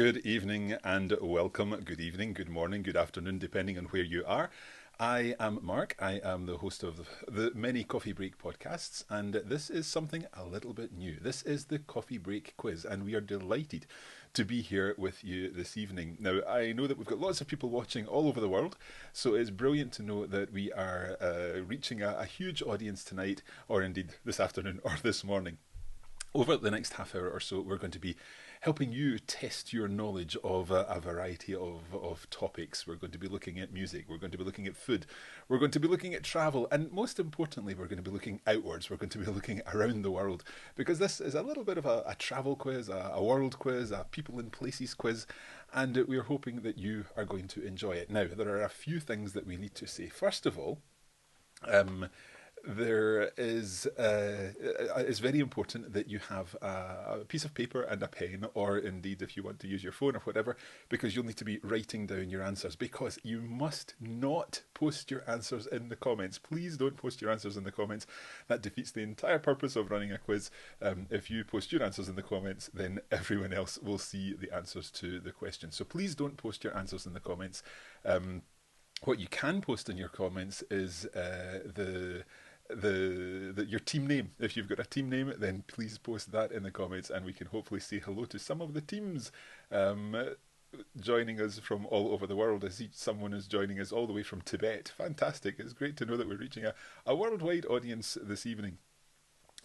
Good evening and welcome. Good evening, good morning, good afternoon, depending on where you are. I am Mark. I am the host of the many Coffee Break podcasts, and this is something a little bit new. This is the Coffee Break quiz, and we are delighted to be here with you this evening. Now, I know that we've got lots of people watching all over the world, so it's brilliant to know that we are reaching a huge audience tonight, or indeed this afternoon or this morning. Over the next half hour or so, we're going to be helping you test your knowledge of a variety of topics. We're going to be looking at music, we're going to be looking at food, we're going to be looking at travel, and most importantly, we're going to be looking outwards. We're going to be looking around the world, because this is a little bit of a travel quiz, a world quiz, a people and places quiz, and we're hoping that you are going to enjoy it. Now, there are a few things that we need to say. First of all, there is it's very important that you have a piece of paper and a pen, or indeed if you want to use your phone or whatever, because you'll need to be writing down your answers, because you must not post your answers in the comments. Please don't post your answers in the comments. That defeats the entire purpose of running a quiz. If you post your answers in the comments, then everyone else will see the answers to the question. So please don't post your answers in the comments. What you can post in your comments is your team name. If you've got a team name, then please post that in the comments, and we can hopefully say hello to some of the teams joining us from all over the world. I see someone is joining us all the way from Tibet. Fantastic. It's great to know that we're reaching a worldwide audience this evening.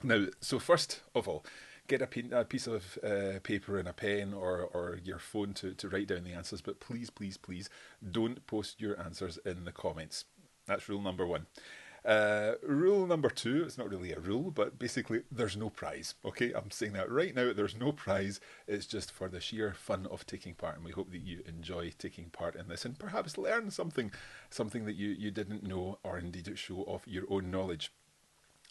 Now, so first of all, get a piece of paper and a pen, or your phone to write down the answers, but please, please, please don't post your answers in the comments. That's rule number one. Rule number two, it's not really a rule, but basically there's no prize. Okay, I'm saying that right now, there's no prize. It's just for the sheer fun of taking part, and we hope that you enjoy taking part in this and perhaps learn something that you didn't know, or indeed show off your own knowledge.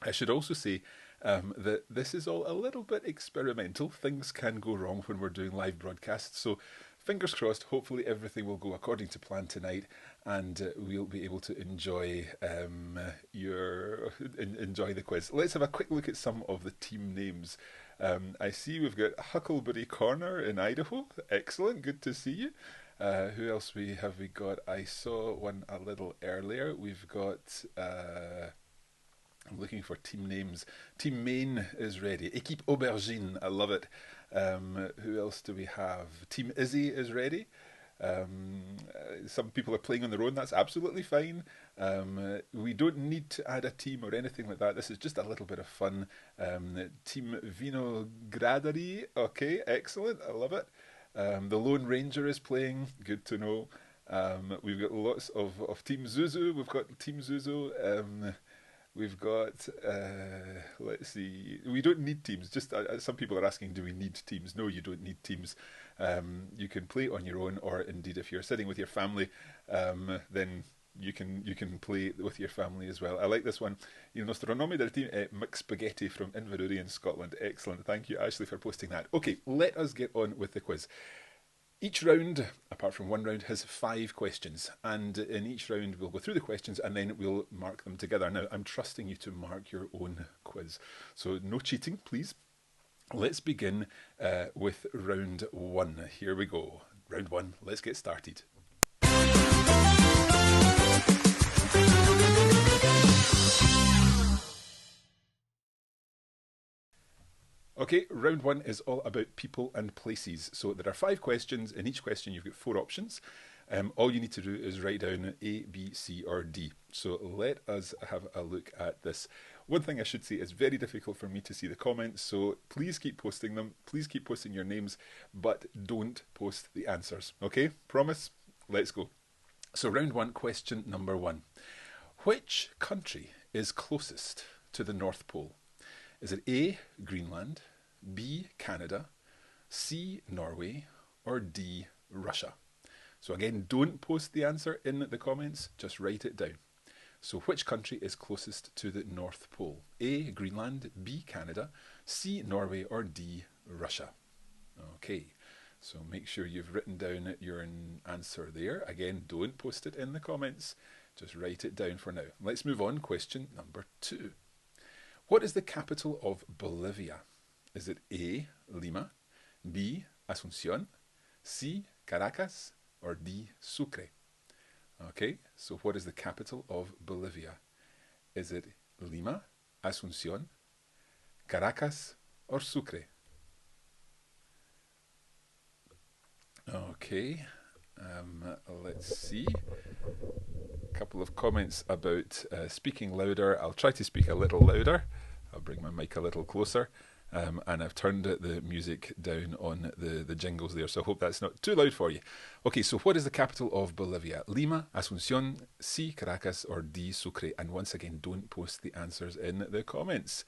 I should also say that this is all a little bit experimental. Things can go wrong when we're doing live broadcasts, so fingers crossed, hopefully everything will go according to plan tonight, and we'll be able to enjoy enjoy the quiz. Let's have a quick look at some of the team names. I see we've got Huckleberry Corner in Idaho. Excellent, good to see you. Who else have we got? I saw one a little earlier. We've got... I'm looking for team names. Team Maine is ready. Équipe Aubergine, I love it. Who else do we have? Team Izzy is ready. Some people are playing on their own. That's absolutely fine. We don't need to add a team or anything like that. This is just a little bit of fun. Team Vinogradari. Okay, excellent. I love it. The Lone Ranger is playing. Good to know. We've got lots of Team Zuzu. We've got Team Zuzu. We've got, let's see, we don't need teams. Just some people are asking, do we need teams? No, you don't need teams. You can play on your own, or indeed if you're sitting with your family, then you can play with your family as well. I like this one. Il nostro nome del team è McSpaghetti from Inverurie in Scotland. Excellent. Thank you, Ashley, for posting that. Okay, let us get on with the quiz. Each round, apart from one round, has 5 questions, and in each round we'll go through the questions and then we'll mark them together. Now, I'm trusting you to mark your own quiz, so no cheating, please. Let's begin with round 1. Here we go. Round 1, let's get started. Okay, round 1 is all about people and places. So there are 5 questions. In each question you've got 4 options. All you need to do is write down A, B, C or D. So let us have a look at this. One thing I should say, it's very difficult for me to see the comments, so please keep posting them. Please keep posting your names, but don't post the answers. Okay, promise? Let's go. So round 1, question number 1. Which country is closest to the North Pole? Is it A, Greenland, B, Canada, C, Norway, or D, Russia? So again, don't post the answer in the comments, just write it down. So which country is closest to the North Pole? A, Greenland, B, Canada, C, Norway, or D, Russia? Okay, so make sure you've written down your answer there. Again, don't post it in the comments, just write it down for now. Let's move on, question number 2. What is the capital of Bolivia? Is it A, Lima, B, Asunción, C. Caracas, or D. Sucre? Okay, so what is the capital of Bolivia? Is it Lima, Asunción, Caracas, or Sucre? Okay, let's see. A couple of comments about speaking louder. I'll try to speak a little louder. I'll bring my mic a little closer. And I've turned the music down on the jingles there, so I hope that's not too loud for you. Okay, so what is the capital of Bolivia? Lima, Asunción, C. Caracas, or D. Sucre? And once again, don't post the answers in the comments.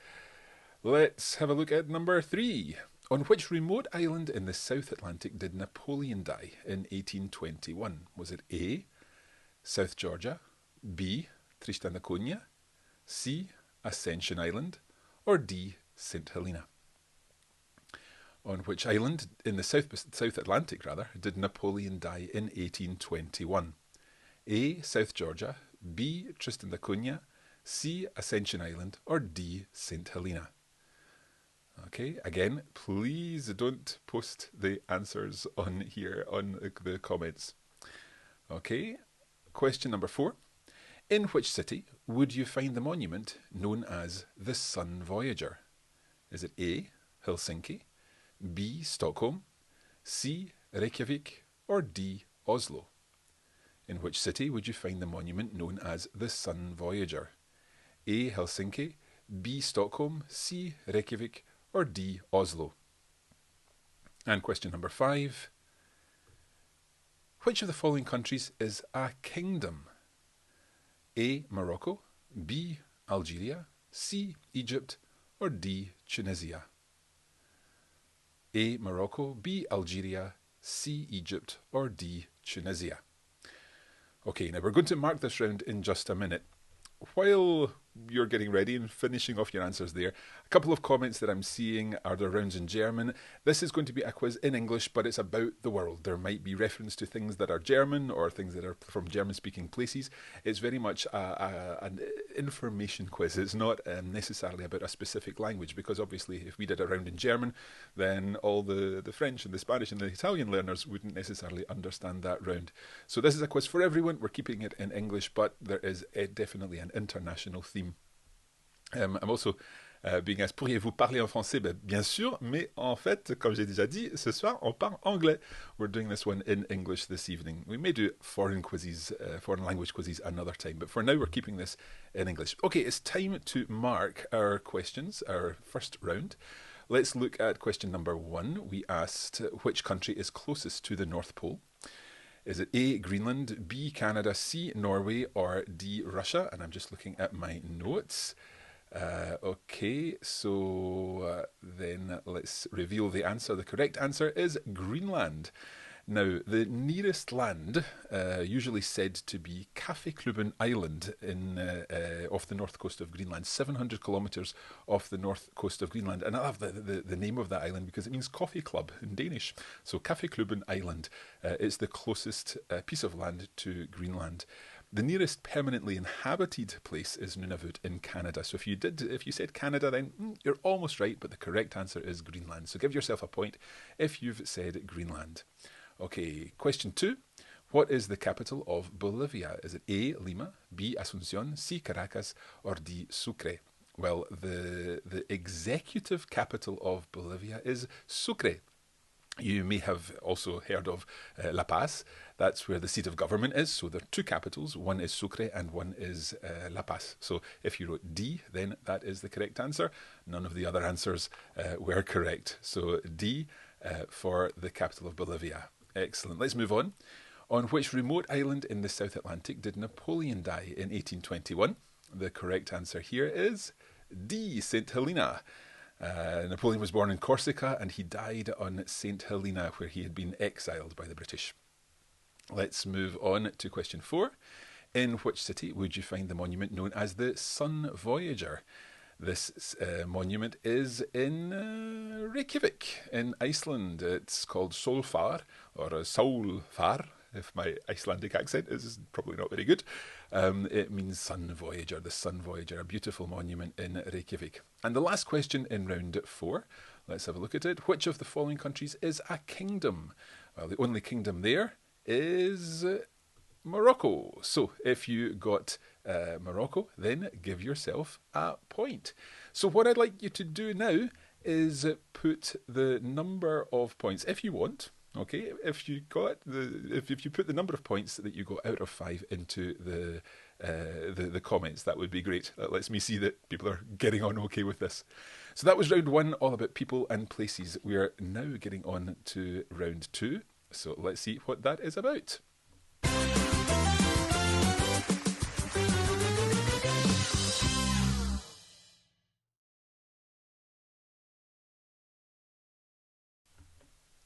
Let's have a look at number 3. On which remote island in the South Atlantic did Napoleon die in 1821? Was it A. South Georgia, B. Tristan da Cunha, C. Ascension Island, or D. St. Helena? On which island in the South Atlantic did Napoleon die in 1821? A. South Georgia, B. Tristan da Cunha, C. Ascension Island, or D. St. Helena? Okay, again, please don't post the answers on here on the comments. Okay, question number 4. In which city would you find the monument known as the Sun Voyager? Is it A. Helsinki, B. Stockholm, C. Reykjavik, or D. Oslo? In which city would you find the monument known as the Sun Voyager? A. Helsinki, B. Stockholm, C. Reykjavik, or D. Oslo? And question number 5. Which of the following countries is a kingdom? A. Morocco, B. Algeria, C. Egypt, or D. Tunisia? A. Morocco, B. Algeria, C. Egypt, or D. Tunisia? Okay, now we're going to mark this round in just a minute. While you're getting ready and finishing off your answers there, a couple of comments that I'm seeing are the rounds in German. This is going to be a quiz in English, but it's about the world. There might be reference to things that are German or things that are from German-speaking places. It's very much an information quiz. It's not necessarily about a specific language, because obviously if we did a round in German, then all the French and the Spanish and the Italian learners wouldn't necessarily understand that round. So this is a quiz for everyone. We're keeping it in English, but there is definitely an international theme. I'm also being asked, pourriez-vous parler en français? Bien sûr, mais en fait, comme j'ai déjà dit, ce soir on parle anglais. We're doing this one in English this evening. We may do foreign quizzes, foreign language quizzes another time, but for now we're keeping this in English. Okay, it's time to mark our questions, our first round. Let's look at question number 1. We asked which country is closest to the North Pole. Is it A. Greenland, B. Canada, C. Norway, or D. Russia? And I'm just looking at my notes. Okay, so then let's reveal the answer. The correct answer is Greenland. Now, the nearest land, usually said to be Kaffeklubben Island off the north coast of Greenland, 700 kilometres off the north coast of Greenland. And I love the name of that island because it means coffee club in Danish. So Kaffeklubben Island is the closest piece of land to Greenland. The nearest permanently inhabited place is Nunavut in Canada. So if you said Canada, then you're almost right, but the correct answer is Greenland. So give yourself a point if you've said Greenland. Okay, question 2. What is the capital of Bolivia? Is it A. Lima, B. Asunción, C. Caracas, or D. Sucre? Well, the executive capital of Bolivia is Sucre. You may have also heard of La Paz. That's where the seat of government is. So there are two capitals. One is Sucre and one is La Paz. So if you wrote D, then that is the correct answer. None of the other answers were correct. So D for the capital of Bolivia. Excellent. Let's move on. On which remote island in the South Atlantic did Napoleon die in 1821? The correct answer here is D, St. Helena. Napoleon was born in Corsica and he died on St. Helena, where he had been exiled by the British. Let's move on to question 4. In which city would you find the monument known as the Sun Voyager? This monument is in Reykjavik in Iceland. It's called Solfar, or Sólfar, if my Icelandic accent is probably not very good. It means Sun Voyager, the Sun Voyager, a beautiful monument in Reykjavik. And the last question in round 4, let's have a look at it. Which of the following countries is a kingdom? Well, the only kingdom there is Morocco. So if you got Morocco, then give yourself a point. So what I'd like you to do now is put the number of points, if you want. Okay, if you put the number of points that you got out of 5 into the comments, that would be great. That lets me see that people are getting on okay with this. So that was round 1, all about people and places. We are now getting on to round 2. So let's see what that is about.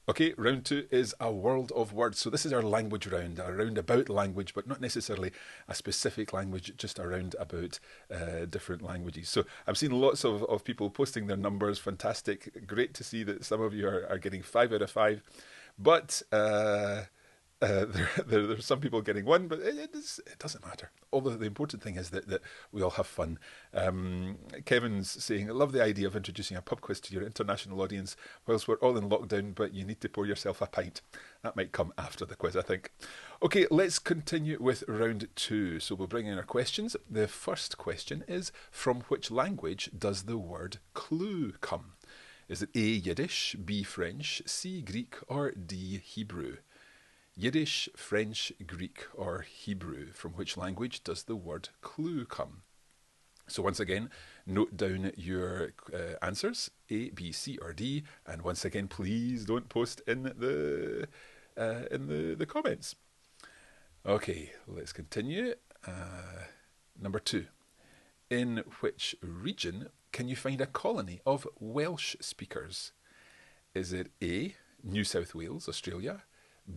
Okay, round 2 is a world of words. So this is our language round, a round about language, but not necessarily a specific language, just a round about different languages. So I'm seeing lots of people posting their numbers. Fantastic. Great to see that some of you are getting 5 out of 5. But there's some people getting 1, but it doesn't matter. Although the important thing is that we all have fun. Kevin's saying, I love the idea of introducing a pub quiz to your international audience whilst we're all in lockdown, but you need to pour yourself a pint. That might come after the quiz, I think. Okay, let's continue with round 2. So we'll bring in our questions. The first question is, from which language does the word clue come? Is it A, Yiddish, B, French, C, Greek, or D, Hebrew? Yiddish, French, Greek, or Hebrew. From which language does the word clue come? So once again, note down your answers, A, B, C, or D, and once again, please don't post in the comments. Okay, let's continue. Number 2. In which region can you find a colony of Welsh speakers? Is it A, New South Wales, Australia,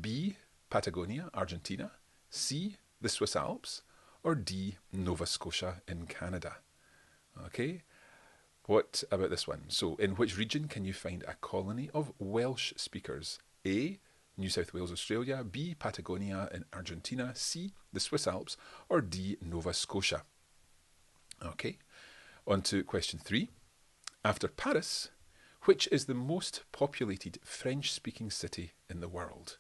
B, Patagonia, Argentina, C, the Swiss Alps, or D, Nova Scotia in Canada? Okay, what about this one? So, in which region can you find a colony of Welsh speakers? A, New South Wales, Australia, B, Patagonia in Argentina, C, the Swiss Alps, or D, Nova Scotia? Okay, on to question 3. After Paris, which is the most populated French-speaking city in the world?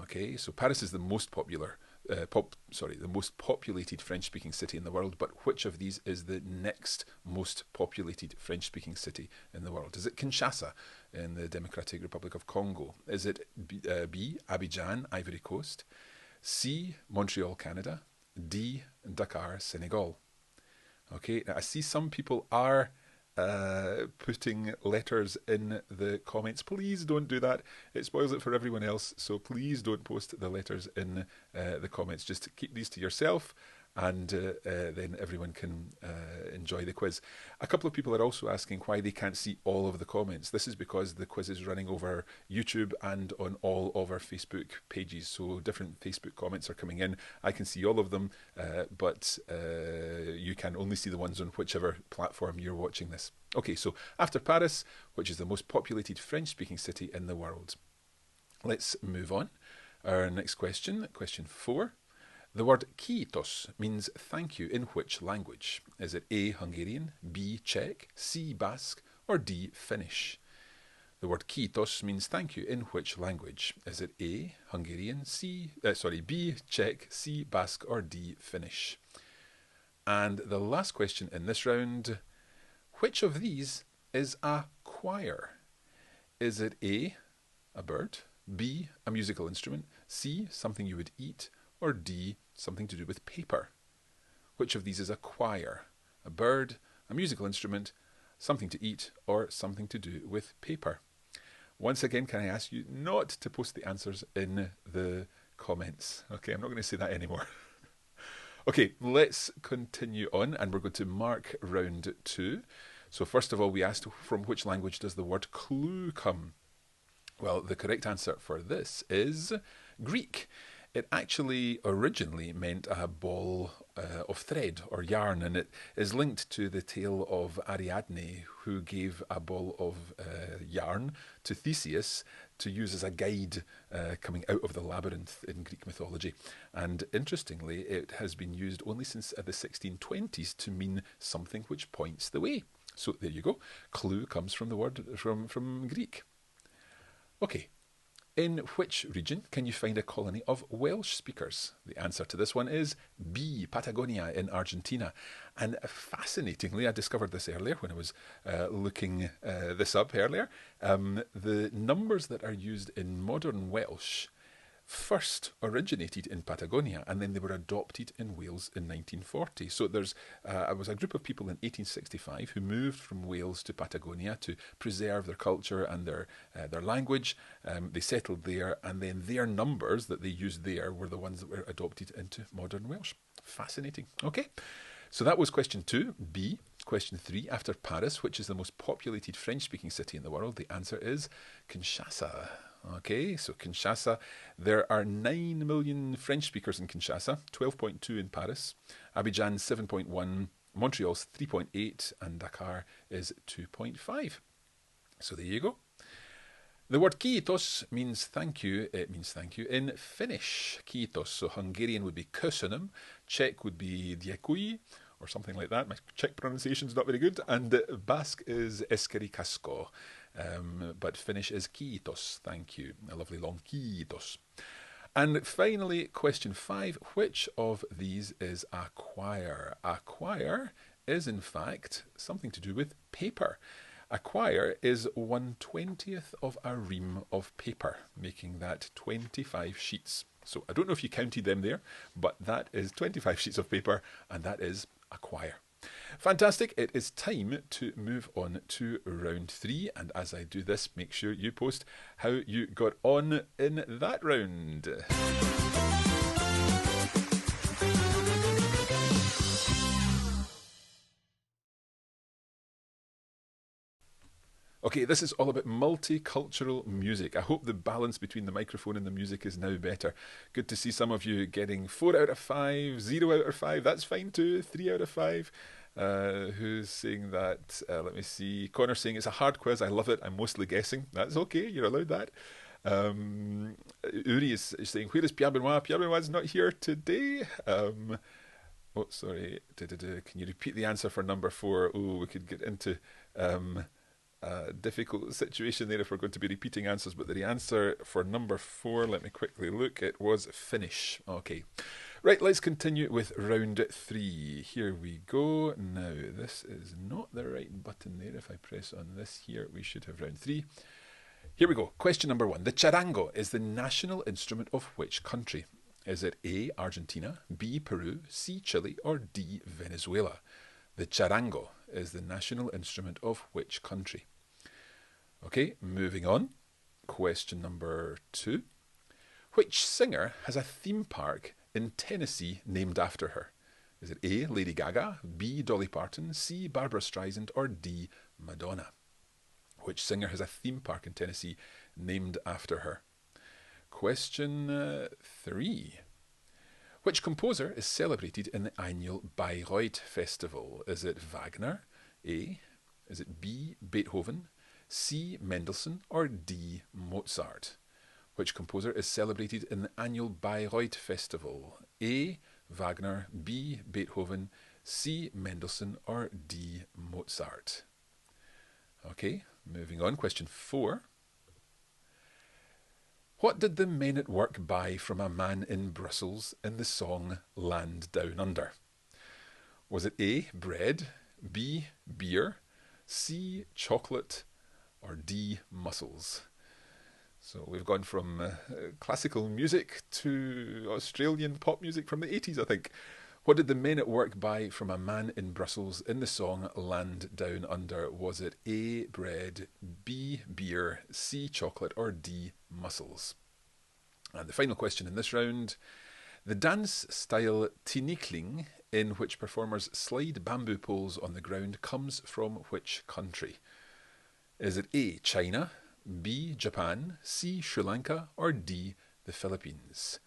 Okay, so Paris is the most the most populated French-speaking city in the world, but which of these is the next most populated French-speaking city in the world? Is it Kinshasa in the Democratic Republic of Congo? Is it B, Abidjan, Ivory Coast, C, Montreal, Canada, D, Dakar, Senegal? Okay, now I see some people are putting letters in the comments. Please don't do that. It spoils it for everyone else. So please don't post the letters in the comments. Just keep these to yourself, and then everyone can enjoy the quiz. A couple of people are also asking why they can't see all of the comments. This is because the quiz is running over YouTube and on all of our Facebook pages. So different Facebook comments are coming in. I can see all of them, but you can only see the ones on whichever platform you're watching this. Okay, so after Paris, which is the most populated French-speaking city in the world? Let's move on. Our next question, question 4. The word kiitos means thank you in which language? Is it A, Hungarian, B, Czech, C, Basque, or D, Finnish? The word kiitos means thank you in which language? Is it A, Hungarian, B, Czech, C, Basque, or D, Finnish? And the last question in this round, which of these is a choir? Is it A, a bird, B, a musical instrument, C, something you would eat, or D, something to do with paper? Which of these is a choir? A bird, a musical instrument, something to eat, or something to do with paper? Once again, can I ask you not to post the answers in the comments? Okay, I'm not going to say that anymore. Okay, let's continue on, and we're going to mark round 2. So first of all, we asked from which language does the word clue come? Well, the correct answer for this is Greek. It actually originally meant a ball of thread or yarn, and it is linked to the tale of Ariadne, who gave a ball of yarn to Theseus to use as a guide coming out of the labyrinth in Greek mythology. And interestingly, it has been used only since the 1620s to mean something which points the way. So there you go. Clue comes from the word from Greek. Okay, In which region can you find a colony of Welsh speakers? The answer to this one is B, Patagonia in Argentina. And fascinatingly, I discovered this earlier when I was looking this up earlier. The numbers that are used in modern Welsh first originated in Patagonia and then they were adopted in Wales in 1940. So there was a group of people in 1865 who moved from Wales to Patagonia to preserve their culture and their language. They settled there, and then their numbers that they used there were the ones that were adopted into modern Welsh. Fascinating. Okay, so that was question 2, B. Question 3, after Paris, which is the most populated French-speaking city in the world? The answer is Kinshasa. Okay, so Kinshasa, there are 9 million French speakers in Kinshasa, 12.2 in Paris, Abidjan 7.1, Montreal's 3.8, and Dakar is 2.5. So there you go. The word kiitos means thank you. It means thank you in Finnish, kiitos. So Hungarian would be köszönöm, Czech would be diekui, or something like that. My Czech pronunciation is not very good. And Basque is eskerikasko. But Finnish is kiitos, thank you. A lovely long kiitos. And finally, question 5. Which of these is a quire? A quire is, in fact, something to do with paper. A quire is 1/20th of a ream of paper, making that 25 sheets. So I don't know if you counted them there, but that is 25 sheets of paper, and that is a quire. Fantastic. It is time to move on to round 3. And as I do this, make sure you post how you got on in that round. Okay, this is all about multicultural music. I hope the balance between the microphone and the music is now better. Good to see some of you getting 4 out of 5, 0 out of 5. That's fine too. 3 out of 5. Who's saying that? Let me see. Connor saying it's a hard quiz. I love it. I'm mostly guessing. That's okay. You're allowed that. Uri is saying, where is Pierre Benoit? Pierre Benoit is not here today. Oh, sorry. Can you repeat the answer for number 4? Oh, we could get into a difficult situation there if we're going to be repeating answers. But the answer for number 4, let me quickly look. It was Finnish. Okay. Right, let's continue with round 3. Here we go. Now, this is not the right button there. If I press on this here, we should have round 3. Here we go. Question number 1. The charango is the national instrument of which country? Is it A, Argentina, B, Peru, C, Chile, or D, Venezuela? The charango is the national instrument of which country? Okay, moving on. Question number 2. Which singer has a theme park in Tennessee named after her? Is it A, Lady Gaga, B, Dolly Parton, C, Barbara Streisand, or D, Madonna? Which singer has a theme park in Tennessee named after her? Question 3. Which composer is celebrated in the annual Bayreuth Festival? Is it Wagner, A? Is it B, Beethoven, C, Mendelssohn, or D, Mozart? Which composer is celebrated in the annual Bayreuth Festival? A, Wagner, B, Beethoven, C, Mendelssohn, or D, Mozart? Okay, moving on. Question 4. What did the men at work buy from a man in Brussels in the song Land Down Under? Was it A, bread, B, beer, C, chocolate, or D, mussels? So we've gone from classical music to Australian pop music from the 80s, I think. What did the men at work buy from a man in Brussels in the song Land Down Under? Was it A, bread, B, beer, C, chocolate, or D, mussels? And the final question in this round. The dance style tinikling, in which performers slide bamboo poles on the ground, comes from which country? Is it A, China, B, Japan, C, Sri Lanka, or D, the Philippines?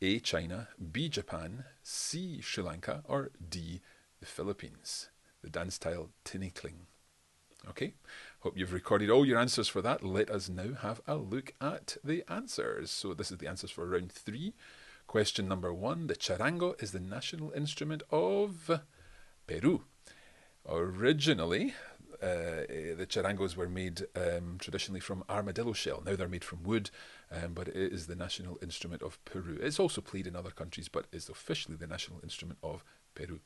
A, China, B, Japan, C, Sri Lanka, or D, the Philippines? The dance style tinikling. Okay, hope you've recorded all your answers for that. Let us now have a look at the answers. So this is the answers for round 3. Question number 1. The charango is the national instrument of Peru. Originally, the charangos were made traditionally from armadillo shell. Now they're made from wood, but it is the national instrument of Peru. It's also played in other countries, but is officially the national instrument of Peru.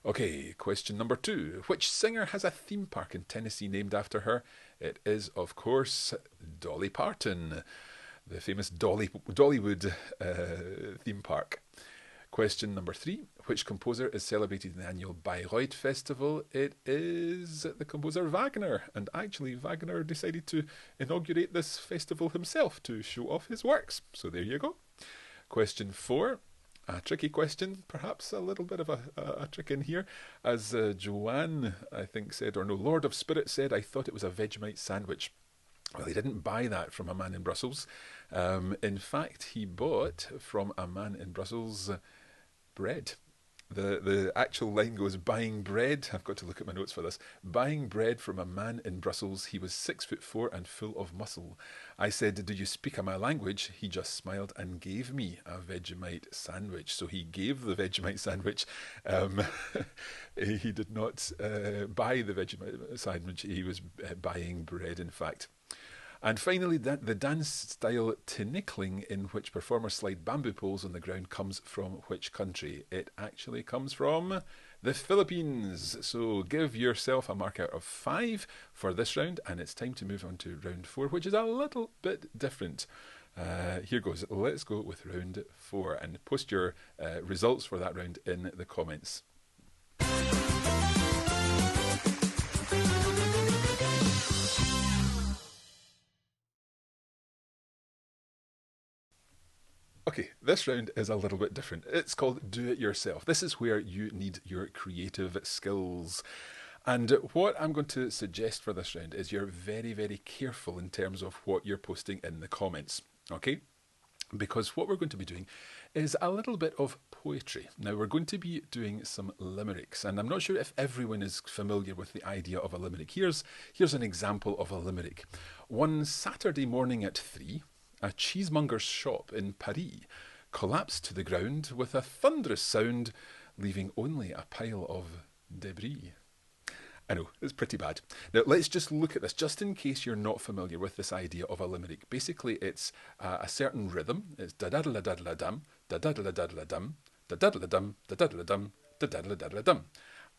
Okay, question number 2. Which singer has a theme park in Tennessee named after her? It is, of course, Dolly Parton, the famous Dollywood theme park. Question number 3. Which composer is celebrated in the annual Bayreuth Festival? It is the composer Wagner. And actually, Wagner decided to inaugurate this festival himself to show off his works. So there you go. Question 4. A tricky question, perhaps a little bit of a trick in here. As Joanne, I think, said, or no, Lord of Spirit said, I thought it was a Vegemite sandwich. Well, he didn't buy that from a man in Brussels. In fact, he bought from a man in Brussels bread. The actual line goes, buying bread, I've got to look at my notes for this, buying bread from a man in Brussels. He was 6'4" and full of muscle. I said, do you speak my language? He just smiled and gave me a Vegemite sandwich. So he gave the Vegemite sandwich. He did not buy the Vegemite sandwich. He was buying bread, in fact. And finally, the dance style tinikling, in which performers slide bamboo poles on the ground, comes from which country? It actually comes from the Philippines. So give yourself a mark out of 5 for this round, and it's time to move on to round 4, which is a little bit different. Here goes. Let's go with round 4, and post your results for that round in the comments. Okay, this round is a little bit different. It's called Do It Yourself. This is where you need your creative skills. And what I'm going to suggest for this round is you're very, very careful in terms of what you're posting in the comments, okay? Because what we're going to be doing is a little bit of poetry. Now, we're going to be doing some limericks, and I'm not sure if everyone is familiar with the idea of a limerick. Here's an example of a limerick. One Saturday morning at 3, a cheesemonger's shop in Paris collapsed to the ground with a thunderous sound, leaving only a pile of debris. I know, it's pretty bad. Now, let's just look at this, just in case you're not familiar with this idea of a limerick. Basically, it's a certain rhythm. It's da-da-da-da-da-dum, da-da-da-da-da-dum, da-da-da-dum, da-da-da-dum, da-da-da-da-dum.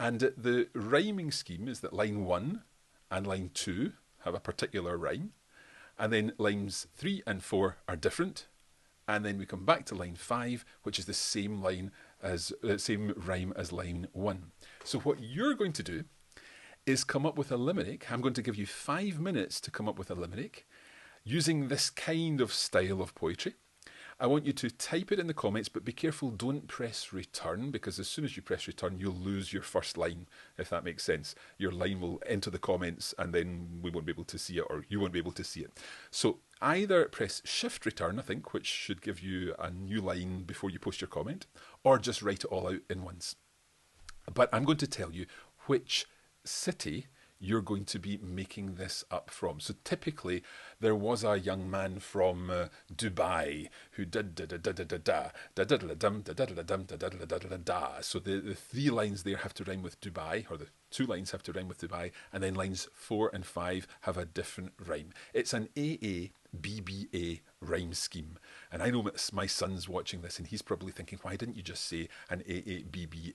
And the rhyming scheme is that line 1 and line 2 have a particular rhyme. And then lines 3 and 4 are different, and then we come back to line 5, which is the same line as same rhyme as line 1. So what you're going to do is come up with a limerick. I'm going to give you 5 minutes to come up with a limerick using this kind of style of poetry. I want you to type it in the comments, but be careful, don't press return, because as soon as you press return, you'll lose your first line, if that makes sense. Your line will enter the comments, and then we won't be able to see it, or you won't be able to see it. So either press shift return, I think, which should give you a new line before you post your comment, or just write it all out in once. But I'm going to tell you which city you're going to be making this up from. So typically, there was a young man from Dubai who did da da da da da da da da da dum da da da dum da da da da da da. So the 3 lines there have to rhyme with Dubai, or the 2 lines have to rhyme with Dubai, and then lines 4 and 5 have a different rhyme. It's an AABBA rhyme scheme. And I know my son's watching this, and he's probably thinking, why didn't you just say an AABBA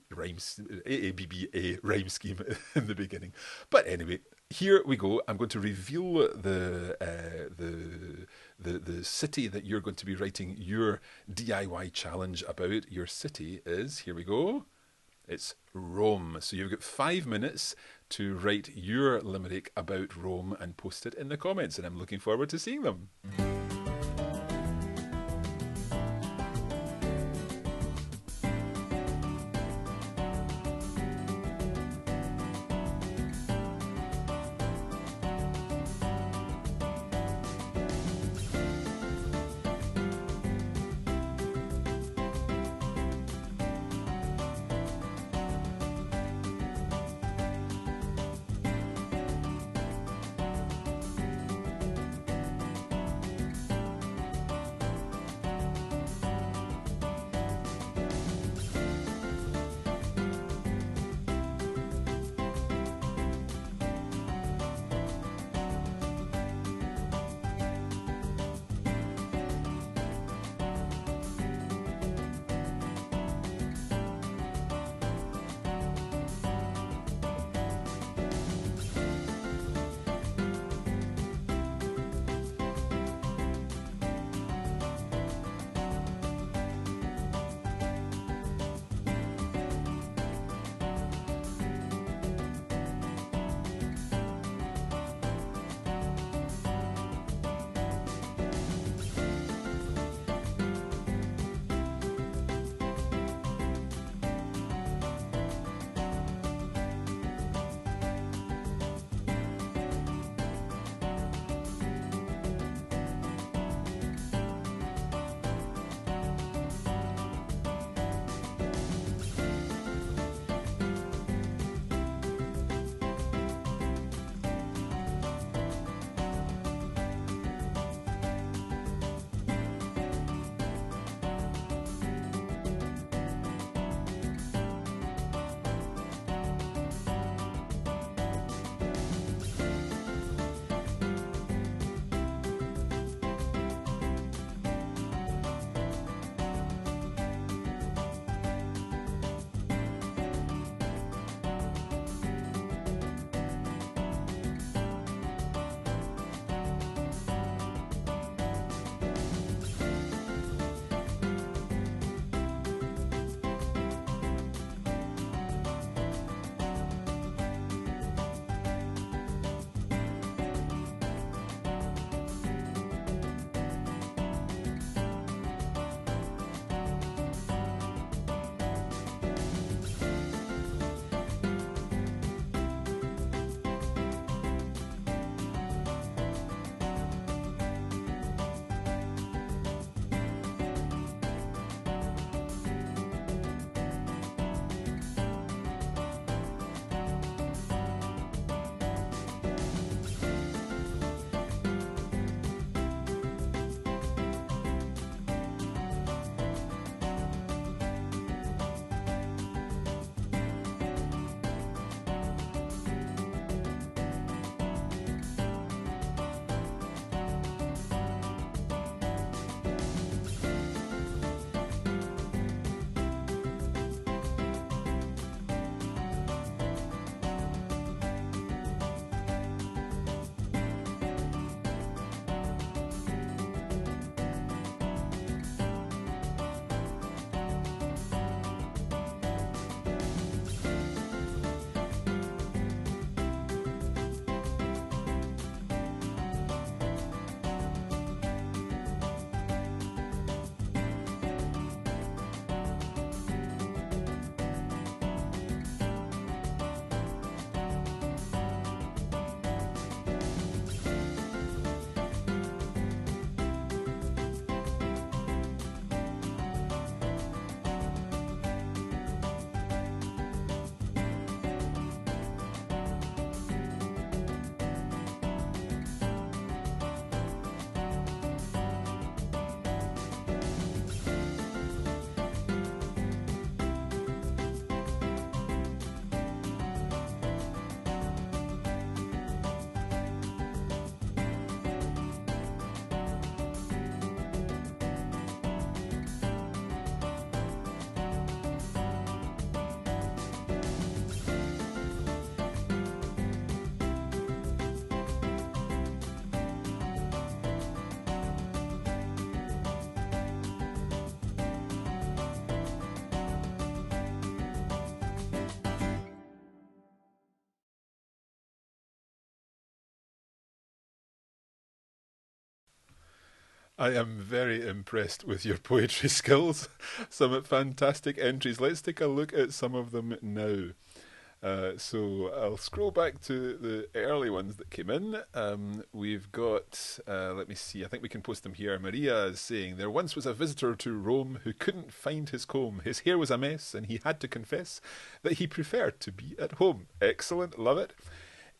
rhyme scheme in the beginning? But anyway, here we go. I'm going to reveal the city that you're going to be writing your DIY challenge about. Your city is, here we go, it's Rome. So you've got 5 minutes to write your limerick about Rome and post it in the comments, and I'm looking forward to seeing them. I am very impressed with your poetry skills. Some fantastic entries. Let's take a look at some of them now. So I'll scroll back to the early ones that came in. We've got, let me see, I think we can post them here. Maria is saying, there once was a visitor to Rome who couldn't find his comb. His hair was a mess, and he had to confess that he preferred to be at home. Excellent, love it.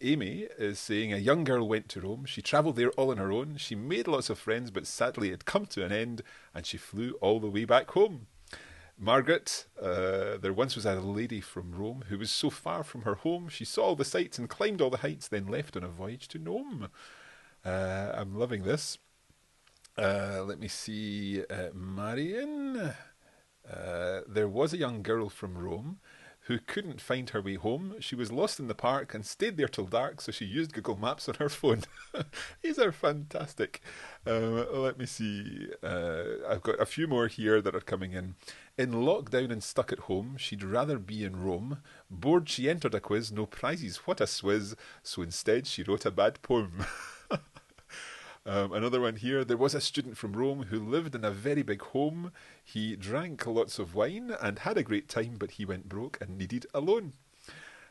Amy is saying, a young girl went to Rome. She travelled there all on her own. She made lots of friends, but sadly it had come to an end, and she flew all the way back home. Margaret, there once was a lady from Rome who was so far from her home, she saw all the sights and climbed all the heights, then left on a voyage to Nome. I'm loving this. Let me see. Marion, there was a young girl from Rome who couldn't find her way home. She was lost in the park and stayed there till dark, so she used Google Maps on her phone. These are fantastic. Let me see. I've got a few more here that are coming in. In lockdown and stuck at home, she'd rather be in Rome. Bored, she entered a quiz, no prizes, what a swizz. So instead, she wrote a bad poem. Another one here. There was a student from Rome who lived in a very big home. He drank lots of wine and had a great time, but he went broke and needed a loan.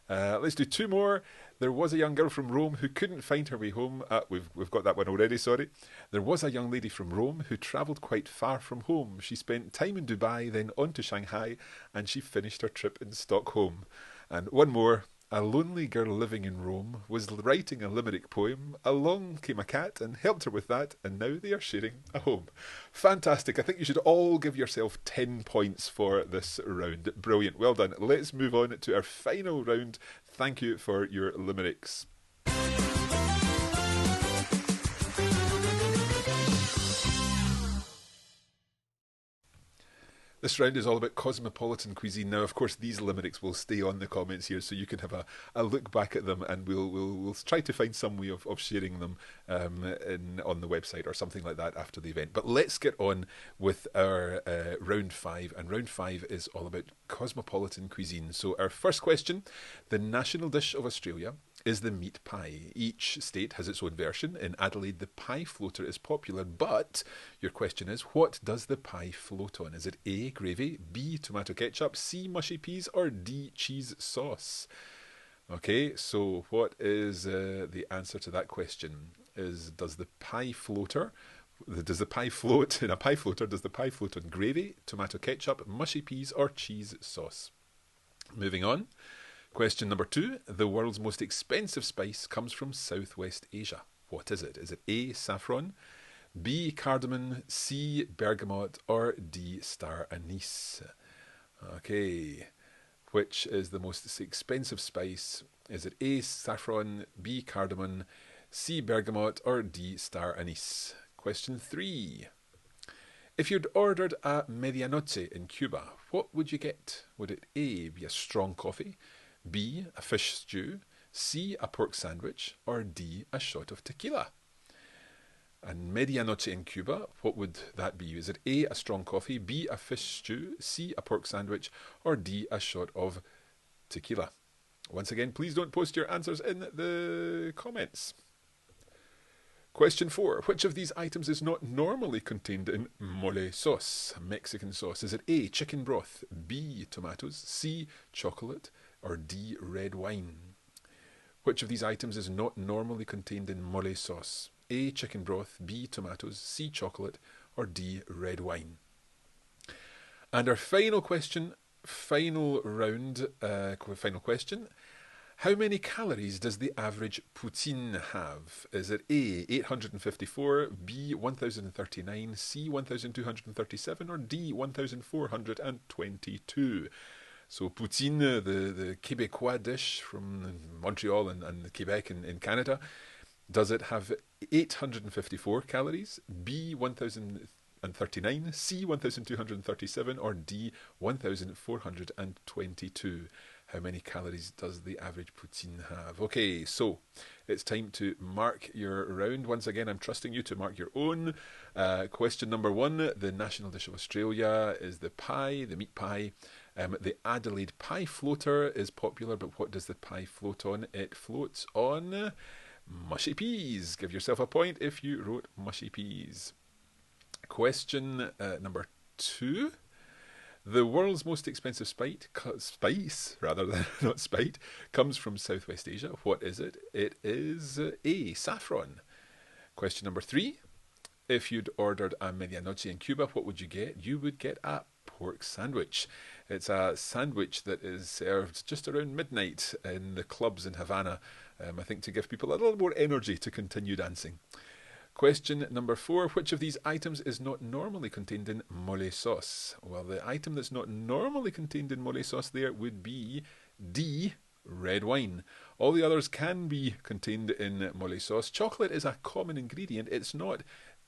Let's do two more. There was a young girl from Rome who couldn't find her way home. We've got that one already, sorry. There was a young lady from Rome who travelled quite far from home. She spent time in Dubai, then on to Shanghai, and she finished her trip in Stockholm. And one more. A lonely girl living in Rome was writing a limerick poem. Along came a cat and helped her with that, and now they are sharing a home. Fantastic. I think you should all give yourself 10 points for this round. Brilliant. Well done. Let's move on to our final round. Thank you for your limericks. This round is all about cosmopolitan cuisine. Now, of course, these limericks will stay on the comments here, so you can have a look back at them, and we'll try to find some way of sharing them on the website or something like that after the event. But let's get on with our round 5, and round 5 is all about cosmopolitan cuisine. So our first question, the national dish of Australia is the meat pie. Each state has its own version. In Adelaide, the pie floater is popular, but your question is, what does the pie float on? Is it A, gravy, B, tomato ketchup, C, mushy peas, or D, cheese sauce? Okay, so what is the answer to that question? Does the pie float in a pie floater? Does the pie float on gravy, tomato ketchup, mushy peas, or cheese sauce? Moving on. Question number 2. The world's most expensive spice comes from Southwest Asia. What is it? Is it A, saffron, B, cardamom, C, bergamot, or D, star anise? Okay, which is the most expensive spice? Is it A, saffron, B, cardamom, C, bergamot, or D, star anise? Question 3. If you'd ordered a medianoche in Cuba, what would you get? Would it A, be a strong coffee, B, a fish stew, C, a pork sandwich, or D, a shot of tequila? And medianoche in Cuba, what would that be? Is it A, a strong coffee, B, a fish stew, C, a pork sandwich, or D, a shot of tequila? Once again, please don't post your answers in the comments. Question 4. Which of these items is not normally contained in mole sauce, Mexican sauce? Is it A, chicken broth, B, tomatoes, C, chocolate, or D, red wine? Which of these items is not normally contained in mole sauce? A, chicken broth, B, tomatoes, C, chocolate, or D, red wine? And our final question, final round, final question. How many calories does the average poutine have? Is it A, 854, B, 1039, C, 1237, or D, 1422? So poutine, the Québécois dish from Montreal and Quebec in Canada, does it have 854 calories, B, 1039, C, 1237, or D, 1422? How many calories does the average poutine have? Okay, so it's time to mark your round. Once again, I'm trusting you to mark your own. Question number 1, the national dish of Australia is the pie, the meat pie. The Adelaide pie floater is popular, but what does the pie float on? It floats on mushy peas. Give yourself a point if you wrote mushy peas. Question number 2. The world's most expensive spice, rather than not spite, comes from Southwest Asia. What is it? It is A, saffron. Question number 3. If you'd ordered a medianoche in Cuba, what would you get? You would get a pork sandwich. It's a sandwich that is served just around midnight in the clubs in Havana, I think to give people a little more energy to continue dancing. Question number 4. Which of these items is not normally contained in mole sauce? Well, the item that's not normally contained in mole sauce there would be D, red wine. All the others can be contained in mole sauce. Chocolate is a common ingredient. It's not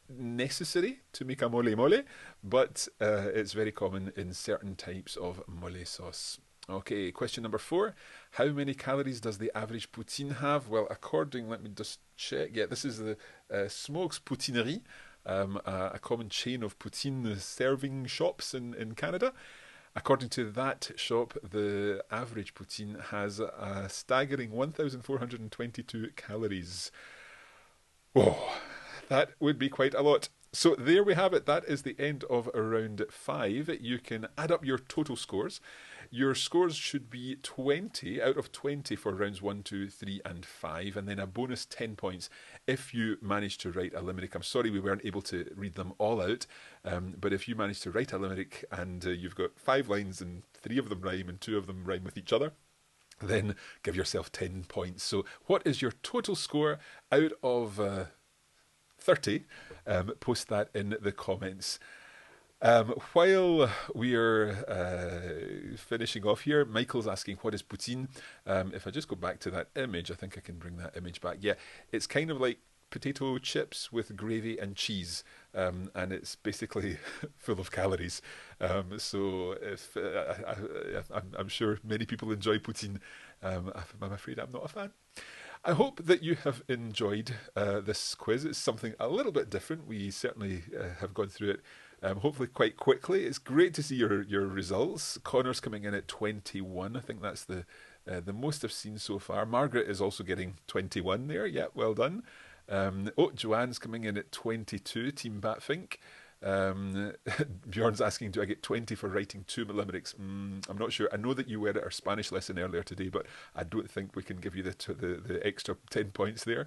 necessary to make a mole, but it's very common in certain types of mole sauce. Okay, question number 4. How many calories does the average poutine have? Well, let me just check. Yeah, this is the Smokes Poutinerie, a common chain of poutine serving shops in Canada. According to that shop, the average poutine has a staggering 1,422 calories. Oh, that would be quite a lot. So there we have it. That is the end of round 5. You can add up your total scores. Your scores should be 20 out of 20 for rounds 1, 2, 3 and 5, and then a bonus 10 points if you manage to write a limerick. I'm sorry we weren't able to read them all out, but if you manage to write a limerick and you've got 5 lines and 3 of them rhyme and 2 of them rhyme with each other, then give yourself 10 points. So what is your total score out of 30? Post that in the comments. While we're finishing off here, Michael's asking, what is poutine? If I just go back to that image, I think I can bring that image back. Yeah, it's kind of like potato chips with gravy and cheese, and it's basically full of calories. So if I'm sure many people enjoy poutine, I'm afraid I'm not a fan. I hope that you have enjoyed this quiz. It's something a little bit different. We certainly have gone through it hopefully quite quickly. It's great to see your results. Connor's coming in at 21. I think that's the most I've seen so far. Margaret is also getting 21 there. Yeah, well done. Joanne's coming in at 22. Team Batfink. Bjorn's asking, do I get 20 for writing 2 limericks? I'm not sure. I know that you were at our Spanish lesson earlier today, but I don't think we can give you the extra 10 points there.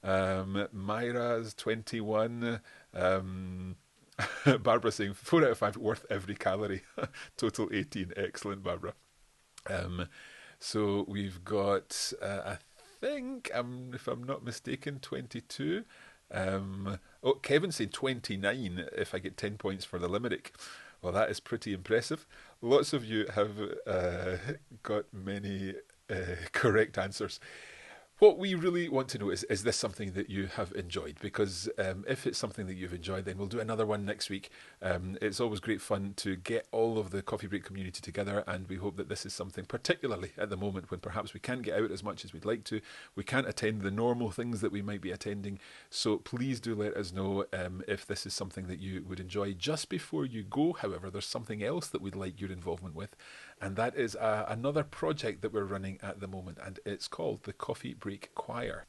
Myra's 21. Barbara saying 4 out of 5, worth every calorie. Total 18. Excellent, Barbara. So we've got, I think, if I'm not mistaken, 22. Kevin said 29 if I get 10 points for the limerick. Well, that is pretty impressive. Lots of you have got many correct answers. What we really want to know is this something that you have enjoyed? Because if it's something that you've enjoyed, then we'll do another one next week. It's always great fun to get all of the Coffee Break community together, and we hope that this is something, particularly at the moment when perhaps we can't get out as much as we'd like to. We can't attend the normal things that we might be attending. So please do let us know if this is something that you would enjoy. Just before you go, however, there's something else that we'd like your involvement with, and that is another project that we're running at the moment, and it's called the Coffee Break Choir.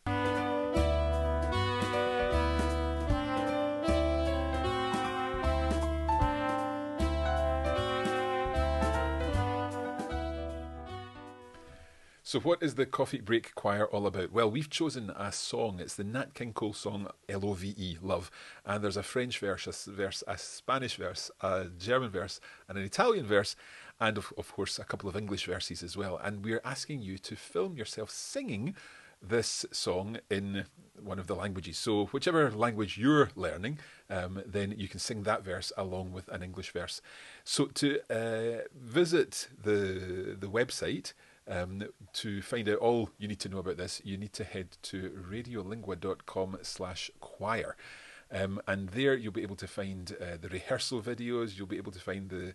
So what is the Coffee Break Choir all about? Well, we've chosen a song. It's the Nat King Cole song, Love, Love. And there's a French verse, a Spanish verse, a German verse, and an Italian verse, and of course a couple of English verses as well. And we're asking you to film yourself singing this song in one of the languages. So whichever language you're learning, then you can sing that verse along with an English verse. So to visit the website, to find out all you need to know about this, you need to head to radiolingua.com/choir. And there you'll be able to find the rehearsal videos, you'll be able to find the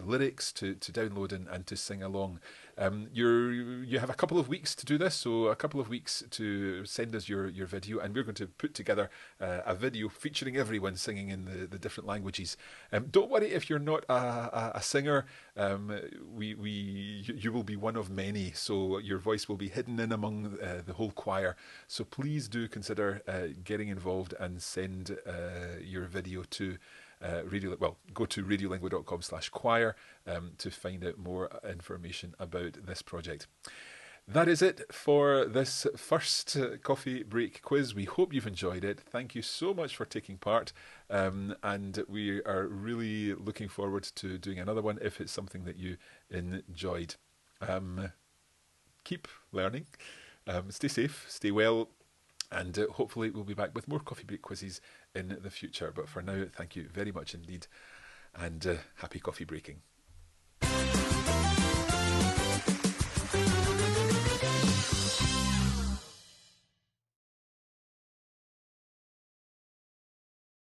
lyrics to download and to sing along. You have a couple of weeks to do this, so a couple of weeks to send us your video, and we're going to put together a video featuring everyone singing in the different languages. Don't worry if you're not a singer. You will be one of many, so your voice will be hidden in among the whole choir. So please do consider getting involved and send your video to go to radiolingua.com/choir to find out more information about this project. That is it for this first coffee break quiz. We hope you've enjoyed it. Thank you so much for taking part. And we are really looking forward to doing another one if it's something that you enjoyed. Keep learning. Stay safe, stay well, and hopefully we'll be back with more coffee break quizzes in the future. But for now, thank you very much indeed, and happy coffee breaking.